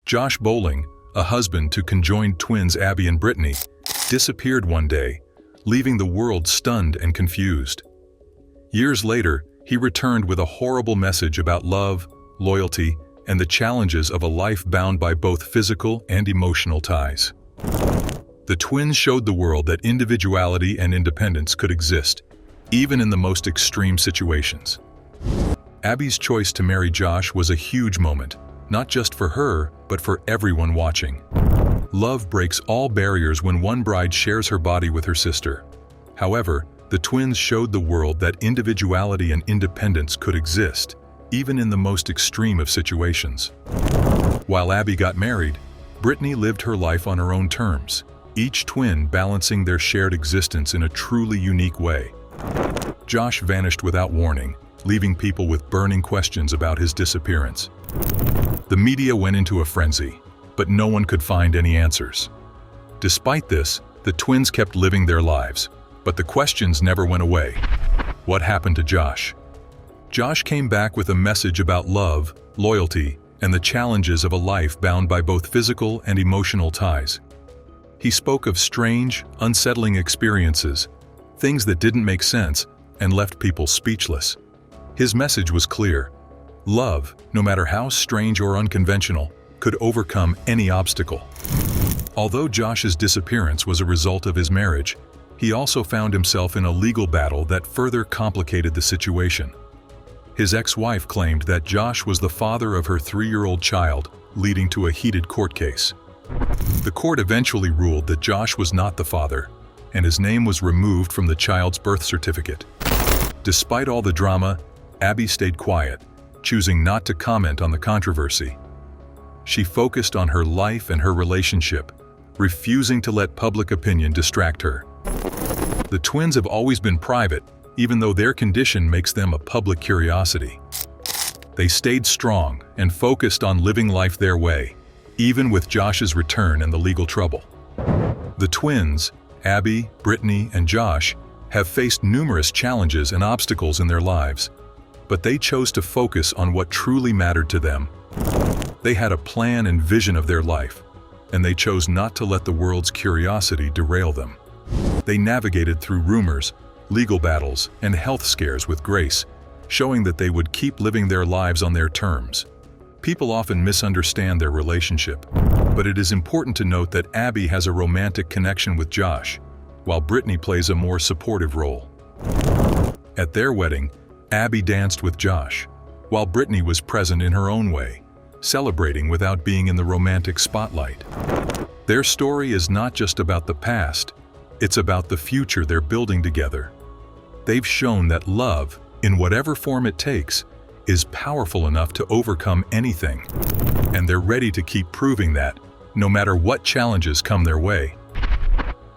Josh Bowling, a husband to conjoined twins Abby and Brittany, disappeared one day, leaving the world stunned and confused. Years later, he returned with a horrible message about love, loyalty, and the challenges of a life bound by both physical and emotional ties. The twins showed the world that individuality and independence could exist, even in the most extreme situations. Abby's choice to marry Josh was a huge moment, not just for her, but for everyone watching. Love breaks all barriers when one bride shares her body with her sister. However, the twins showed the world that individuality and independence could exist, even in the most extreme of situations. While Abby got married, Brittany lived her life on her own terms, each twin balancing their shared existence in a truly unique way. Josh vanished without warning, leaving people with burning questions about his disappearance. The media went into a frenzy, but no one could find any answers. Despite this, the twins kept living their lives, but the questions never went away. What happened to Josh? Josh came back with a message about love, loyalty, and the challenges of a life bound by both physical and emotional ties. He spoke of strange, unsettling experiences, things that didn't make sense and left people speechless. His message was clear. Love, no matter how strange or unconventional, could overcome any obstacle. Although Josh's disappearance was a result of his marriage, he also found himself in a legal battle that further complicated the situation. His ex-wife claimed that Josh was the father of her 3-year-old child, leading to a heated court case. The court eventually ruled that Josh was not the father, and his name was removed from the child's birth certificate. Despite all the drama, Abby stayed quiet, choosing not to comment on the controversy. She focused on her life and her relationship, refusing to let public opinion distract her. The twins have always been private, even though their condition makes them a public curiosity. They stayed strong and focused on living life their way, even with Josh's return and the legal trouble. The twins, Abby, Brittany, and Josh, have faced numerous challenges and obstacles in their lives, but they chose to focus on what truly mattered to them. They had a plan and vision of their life, and they chose not to let the world's curiosity derail them. They navigated through rumors, legal battles, and health scares with grace, showing that they would keep living their lives on their terms. People often misunderstand their relationship, but it is important to note that Abby has a romantic connection with Josh, while Brittany plays a more supportive role. At their wedding, Abby danced with Josh, while Brittany was present in her own way, celebrating without being in the romantic spotlight. Their story is not just about the past, it's about the future they're building together. They've shown that love, in whatever form it takes, is powerful enough to overcome anything, and they're ready to keep proving that, no matter what challenges come their way.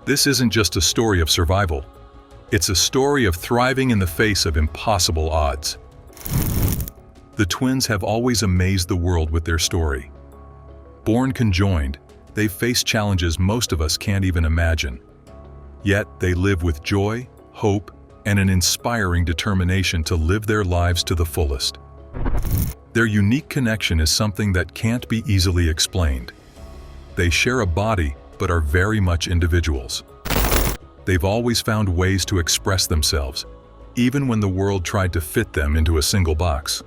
This isn't just a story of survival. It's a story of thriving in the face of impossible odds. The twins have always amazed the world with their story. Born conjoined, they've faced challenges most of us can't even imagine. Yet they live with joy, hope, and an inspiring determination to live their lives to the fullest. Their unique connection is something that can't be easily explained. They share a body, but are very much individuals. They've always found ways to express themselves, even when the world tried to fit them into a single box.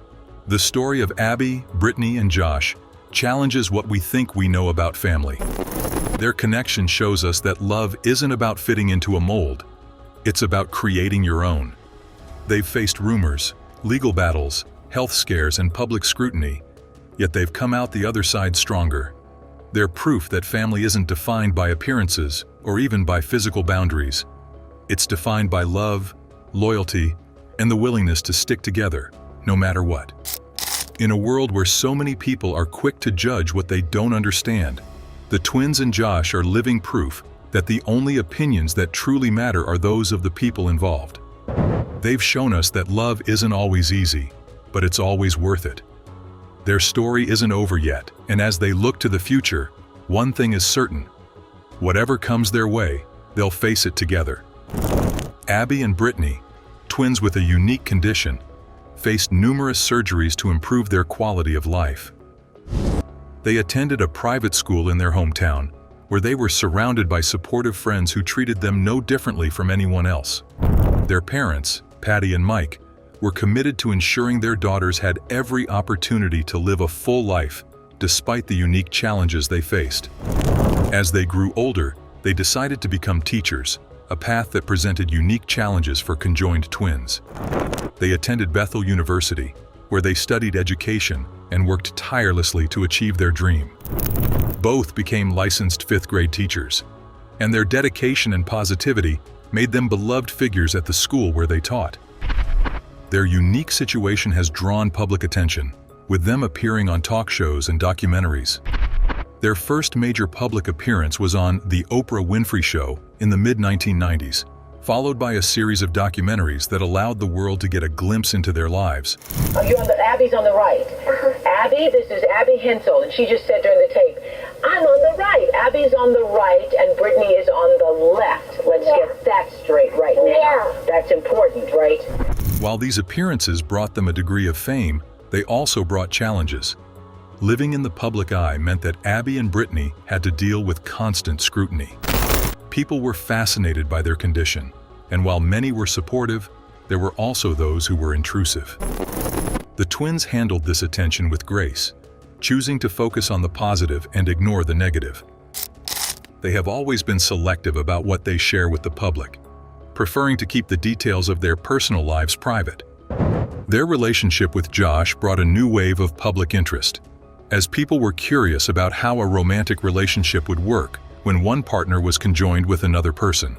The story of Abby, Brittany, and Josh challenges what we think we know about family. Their connection shows us that love isn't about fitting into a mold. It's about creating your own. They've faced rumors, legal battles, health scares, and public scrutiny, yet they've come out the other side stronger. They're proof that family isn't defined by appearances or even by physical boundaries. It's defined by love, loyalty, and the willingness to stick together, no matter what. In a world where so many people are quick to judge what they don't understand, the twins and Josh are living proof that the only opinions that truly matter are those of the people involved. They've shown us that love isn't always easy, but it's always worth it. Their story isn't over yet, and as they look to the future, one thing is certain: whatever comes their way, they'll face it together. Abby and Brittany, twins with a unique condition, faced numerous surgeries to improve their quality of life. They attended a private school in their hometown, where they were surrounded by supportive friends who treated them no differently from anyone else. Their parents, Patty and Mike, were committed to ensuring their daughters had every opportunity to live a full life, despite the unique challenges they faced. As they grew older, they decided to become teachers, a path that presented unique challenges for conjoined twins. They attended Bethel University, where they studied education and worked tirelessly to achieve their dream. Both became licensed fifth-grade teachers, and their dedication and positivity made them beloved figures at the school where they taught. Their unique situation has drawn public attention, with them appearing on talk shows and documentaries. Their first major public appearance was on The Oprah Winfrey Show in the mid-1990s, followed by a series of documentaries that allowed the world to get a glimpse into their lives. Abby's on the right. Abby, this is Abby Hensel, and she just said during the tape, I'm on the right. Abby's on the right, and Brittany is on the left. Let's get that straight right now. Yeah. That's important, right? While these appearances brought them a degree of fame, they also brought challenges. Living in the public eye meant that Abby and Brittany had to deal with constant scrutiny. People were fascinated by their condition, and while many were supportive, there were also those who were intrusive. The twins handled this attention with grace, choosing to focus on the positive and ignore the negative. They have always been selective about what they share with the public, preferring to keep the details of their personal lives private. Their relationship with Josh brought a new wave of public interest, as people were curious about how a romantic relationship would work when one partner was conjoined with another person.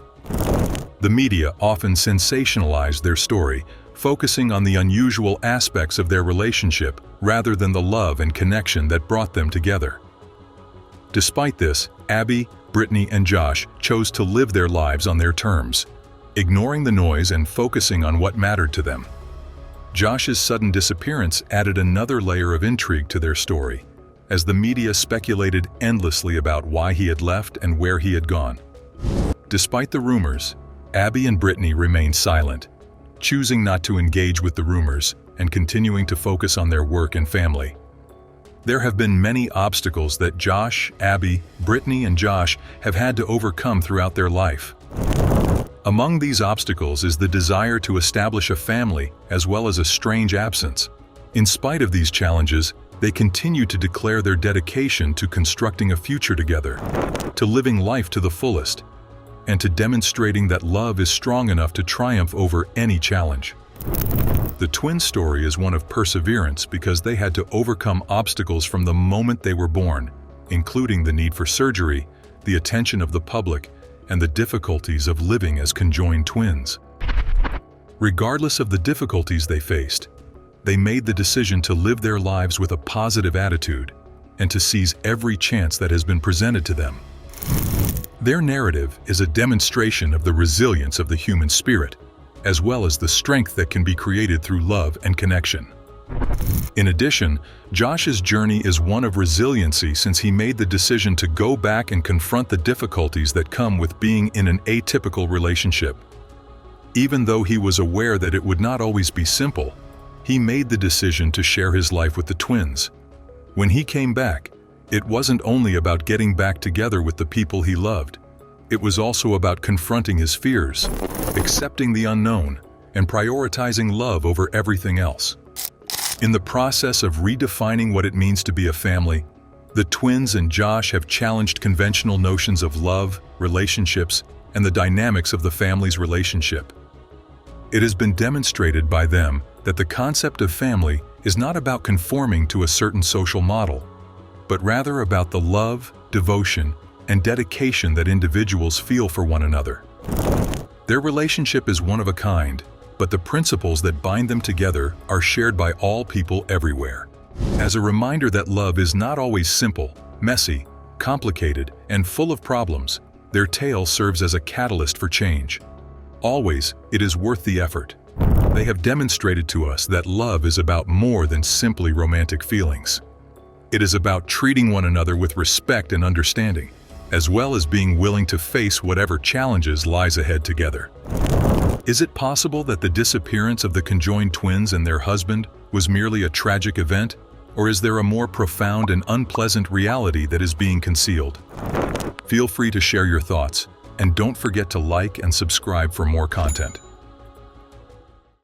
The media often sensationalized their story, focusing on the unusual aspects of their relationship rather than the love and connection that brought them together. Despite this, Abby, Brittany, and Josh chose to live their lives on their terms, ignoring the noise and focusing on what mattered to them. Josh's sudden disappearance added another layer of intrigue to their story, as the media speculated endlessly about why he had left and where he had gone. Despite the rumors, Abby and Brittany remained silent, choosing not to engage with the rumors and continuing to focus on their work and family. There have been many obstacles that Josh, Abby, Brittany, and Josh have had to overcome throughout their life. Among these obstacles is the desire to establish a family as well as a strange absence. In spite of these challenges, they continue to declare their dedication to constructing a future together, to living life to the fullest, and to demonstrating that love is strong enough to triumph over any challenge. The twin story is one of perseverance because they had to overcome obstacles from the moment they were born, including the need for surgery, the attention of the public, and the difficulties of living as conjoined twins. Regardless of the difficulties they faced, they made the decision to live their lives with a positive attitude and to seize every chance that has been presented to them. Their narrative is a demonstration of the resilience of the human spirit, as well as the strength that can be created through love and connection. In addition, Josh's journey is one of resiliency since he made the decision to go back and confront the difficulties that come with being in an atypical relationship. Even though he was aware that it would not always be simple, he made the decision to share his life with the twins. When he came back, it wasn't only about getting back together with the people he loved. It was also about confronting his fears, accepting the unknown, and prioritizing love over everything else. In the process of redefining what it means to be a family, the twins and Josh have challenged conventional notions of love, relationships, and the dynamics of the family's relationship. It has been demonstrated by them that the concept of family is not about conforming to a certain social model, but rather about the love, devotion, and dedication that individuals feel for one another. Their relationship is one of a kind, but the principles that bind them together are shared by all people everywhere. As a reminder that love is not always simple, messy, complicated, and full of problems, their tale serves as a catalyst for change. Always, it is worth the effort. They have demonstrated to us that love is about more than simply romantic feelings. It is about treating one another with respect and understanding, as well as being willing to face whatever challenges lies ahead together. Is it possible that the disappearance of the conjoined twins and their husband was merely a tragic event, Or is there a more profound and unpleasant reality that is being concealed? Feel free to share your thoughts, and don't forget to like and subscribe for more content.